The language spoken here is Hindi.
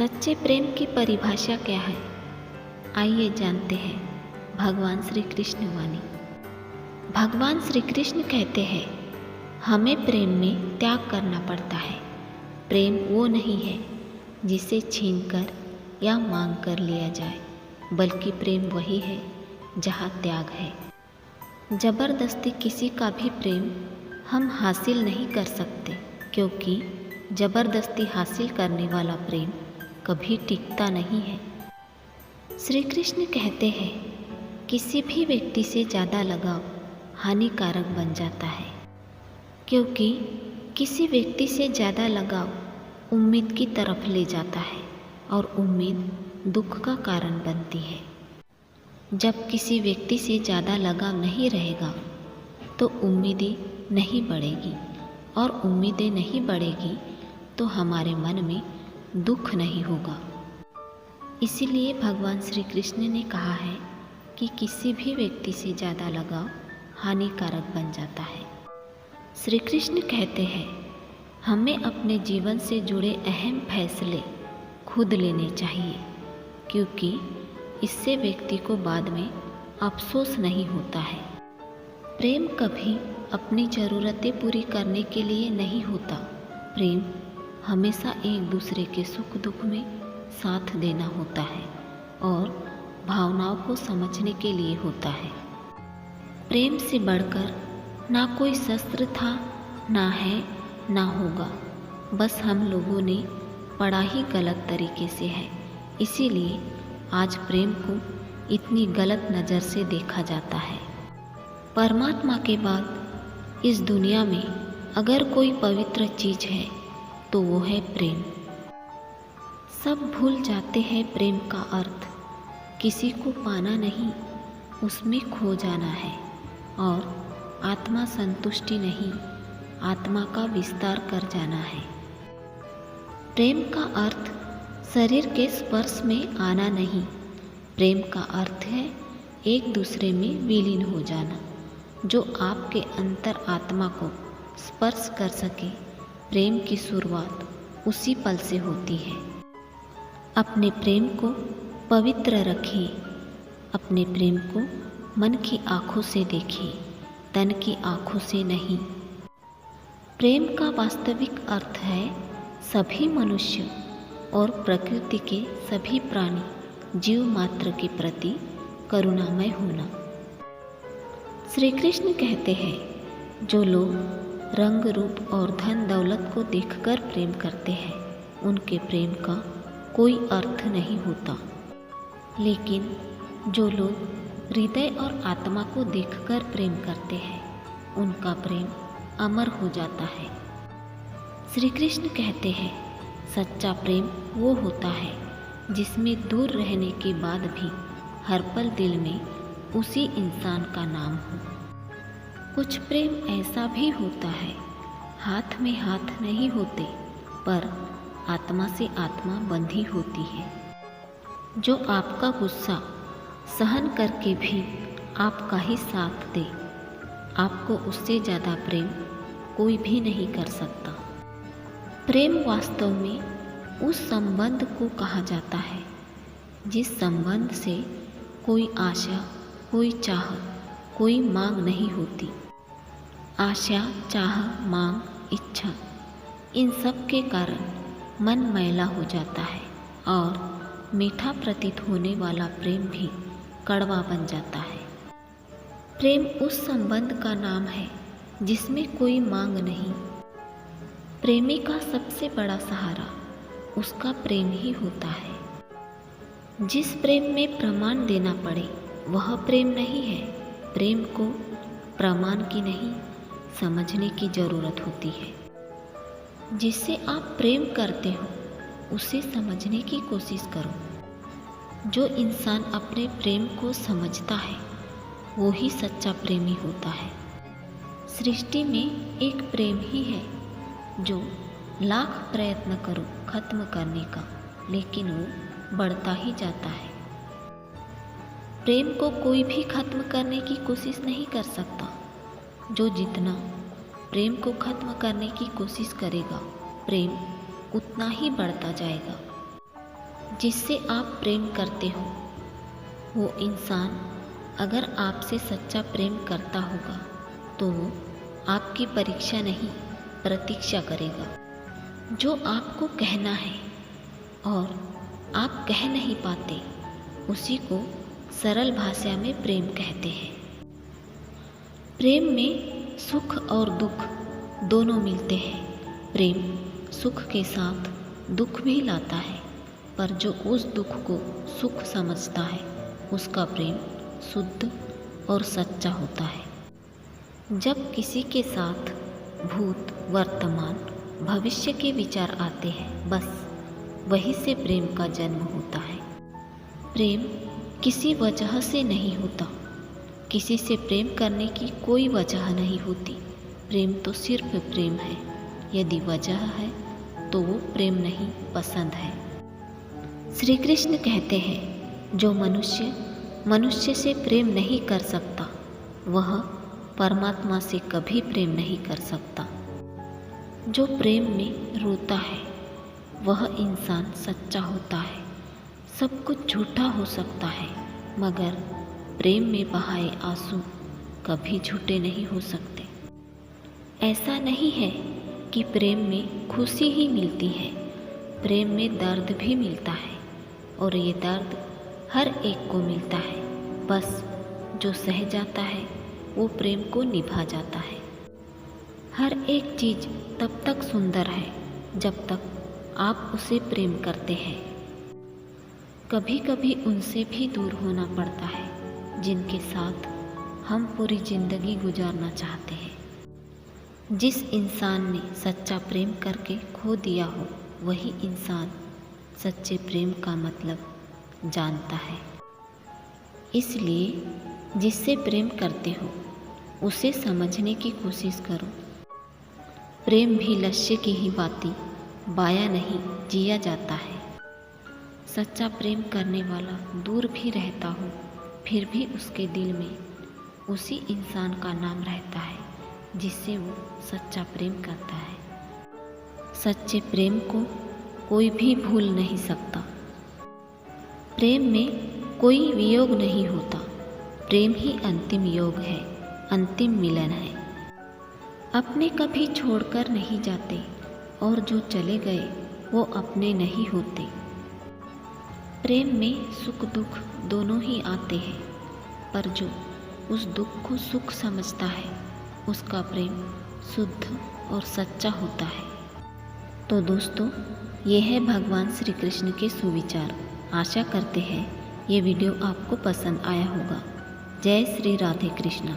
सच्चे प्रेम की परिभाषा क्या है? आइए जानते हैं भगवान श्री कृष्ण वाणी। भगवान श्री कृष्ण कहते हैं, हमें प्रेम में त्याग करना पड़ता है। प्रेम वो नहीं है जिसे छीनकर या मांग कर लिया जाए, बल्कि प्रेम वही है जहाँ त्याग है। ज़बरदस्ती किसी का भी प्रेम हम हासिल नहीं कर सकते, क्योंकि ज़बरदस्ती हासिल करने वाला प्रेम कभी टिकता नहीं है। श्री कृष्ण कहते हैं, किसी भी व्यक्ति से ज़्यादा लगाव हानिकारक बन जाता है, क्योंकि किसी व्यक्ति से ज़्यादा लगाव उम्मीद की तरफ ले जाता है और उम्मीद दुख का कारण बनती है। जब किसी व्यक्ति से ज़्यादा लगाव नहीं रहेगा तो उम्मीदें नहीं बढ़ेगी, और उम्मीदें नहीं बढ़ेगी तो हमारे मन में दुख नहीं होगा। इसीलिए भगवान श्री कृष्ण ने कहा है कि किसी भी व्यक्ति से ज़्यादा लगाव हानिकारक बन जाता है। श्री कृष्ण कहते हैं, हमें अपने जीवन से जुड़े अहम फैसले खुद लेने चाहिए, क्योंकि इससे व्यक्ति को बाद में अफसोस नहीं होता है। प्रेम कभी अपनी ज़रूरतें पूरी करने के लिए नहीं होता। प्रेम हमेशा एक दूसरे के सुख दुख में साथ देना होता है और भावनाओं को समझने के लिए होता है। प्रेम से बढ़कर ना कोई शस्त्र था, ना है, ना होगा। बस हम लोगों ने पढ़ा ही गलत तरीके से है। इसीलिए आज प्रेम को इतनी गलत नज़र से देखा जाता है। परमात्मा के बाद इस दुनिया में अगर कोई पवित्र चीज़ है तो वो है प्रेम। सब भूल जाते हैं प्रेम का अर्थ। किसी को पाना नहीं, उसमें खो जाना है। और आत्मा संतुष्टि नहीं, आत्मा का विस्तार कर जाना है। प्रेम का अर्थ शरीर के स्पर्श में आना नहीं। प्रेम का अर्थ है एक दूसरे में विलीन हो जाना, जो आपके अंतर आत्मा को स्पर्श कर सके। प्रेम की शुरुआत उसी पल से होती है। अपने प्रेम को पवित्र रखिए। अपने प्रेम को मन की आँखों से देखिए, तन की आँखों से नहीं। प्रेम का वास्तविक अर्थ है सभी मनुष्य और प्रकृति के सभी प्राणी जीव मात्र के प्रति करुणामय होना। श्री कृष्ण कहते हैं, जो लोग रंग रूप और धन दौलत को देखकर प्रेम करते हैं, उनके प्रेम का कोई अर्थ नहीं होता। लेकिन जो लोग हृदय और आत्मा को देखकर प्रेम करते हैं, उनका प्रेम अमर हो जाता है। श्री कृष्ण कहते हैं, सच्चा प्रेम वो होता है जिसमें दूर रहने के बाद भी हर पल दिल में उसी इंसान का नाम हो। कुछ प्रेम ऐसा भी होता है, हाथ में हाथ नहीं होते, पर आत्मा से आत्मा बंधी होती है। जो आपका गुस्सा सहन करके भी आपका ही साथ दे, आपको उससे ज़्यादा प्रेम कोई भी नहीं कर सकता। प्रेम वास्तव में उस संबंध को कहा जाता है जिस संबंध से कोई आशा, कोई चाह, कोई मांग नहीं होती। आशा, चाह, मांग, इच्छा, इन सब के कारण मन मैला हो जाता है और मीठा प्रतीत होने वाला प्रेम भी कड़वा बन जाता है। प्रेम उस संबंध का नाम है जिसमें कोई मांग नहीं। प्रेमी का सबसे बड़ा सहारा उसका प्रेम ही होता है। जिस प्रेम में प्रमाण देना पड़े वह प्रेम नहीं है। प्रेम को प्रमाण की नहीं, समझने की ज़रूरत होती है। जिससे आप प्रेम करते हो उसे समझने की कोशिश करो। जो इंसान अपने प्रेम को समझता है वो ही सच्चा प्रेमी होता है। सृष्टि में एक प्रेम ही है जो लाख प्रयत्न करो खत्म करने का, लेकिन वो बढ़ता ही जाता है। प्रेम को कोई भी खत्म करने की कोशिश नहीं कर सकता। जो जितना प्रेम को खत्म करने की कोशिश करेगा, प्रेम उतना ही बढ़ता जाएगा। जिससे आप प्रेम करते हो। वो इंसान अगर आपसे सच्चा प्रेम करता होगा तो वो आपकी परीक्षा नहीं प्रतीक्षा करेगा। जो आपको कहना है और आप कह नहीं पाते, उसी को सरल भाषा में प्रेम कहते हैं। प्रेम में सुख और दुख दोनों मिलते हैं। प्रेम सुख के साथ दुख भी लाता है, पर जो उस दुख को सुख समझता है, उसका प्रेम शुद्ध और सच्चा होता है। जब किसी के साथ भूत, वर्तमान, भविष्य के विचार आते हैं, बस वहीं से प्रेम का जन्म होता है। प्रेम किसी वजह से नहीं होता। किसी से प्रेम करने की कोई वजह नहीं होती। प्रेम तो सिर्फ प्रेम है। यदि वजह है तो वो प्रेम नहीं, पसंद है। श्री कृष्ण कहते हैं, जो मनुष्य से प्रेम नहीं कर सकता, वह परमात्मा से कभी प्रेम नहीं कर सकता। जो प्रेम में रोता है, वह इंसान सच्चा होता है। सब कुछ झूठा हो सकता है, मगर प्रेम में बहाए आंसू कभी झूठे नहीं हो सकते। ऐसा नहीं है कि प्रेम में खुशी ही मिलती है, प्रेम में दर्द भी मिलता है, और ये दर्द हर एक को मिलता है। बस जो सह जाता है वो प्रेम को निभा जाता है। हर एक चीज़ तब तक सुंदर है जब तक आप उसे प्रेम करते हैं। कभी कभी उनसे भी दूर होना पड़ता है जिनके साथ हम पूरी ज़िंदगी गुजारना चाहते हैं। जिस इंसान ने सच्चा प्रेम करके खो दिया हो, वही इंसान सच्चे प्रेम का मतलब जानता है। इसलिए जिससे प्रेम करते हो उसे समझने की कोशिश करो। प्रेम भी लक्ष्य की ही बाती बाया नहीं जिया जाता है। सच्चा प्रेम करने वाला दूर भी रहता हो, फिर भी उसके दिल में उसी इंसान का नाम रहता है जिससे वो सच्चा प्रेम करता है। सच्चे प्रेम को कोई भी भूल नहीं सकता। प्रेम में कोई वियोग नहीं होता। प्रेम ही अंतिम योग है, अंतिम मिलन है। अपने कभी छोड़कर नहीं जाते, और जो चले गए वो अपने नहीं होते। प्रेम में सुख दुख दोनों ही आते हैं, पर जो उस दुख को सुख समझता है, उसका प्रेम शुद्ध और सच्चा होता है। तो दोस्तों, ये है भगवान श्री कृष्ण के सुविचार। आशा करते हैं ये वीडियो आपको पसंद आया होगा। जय श्री राधे कृष्ण।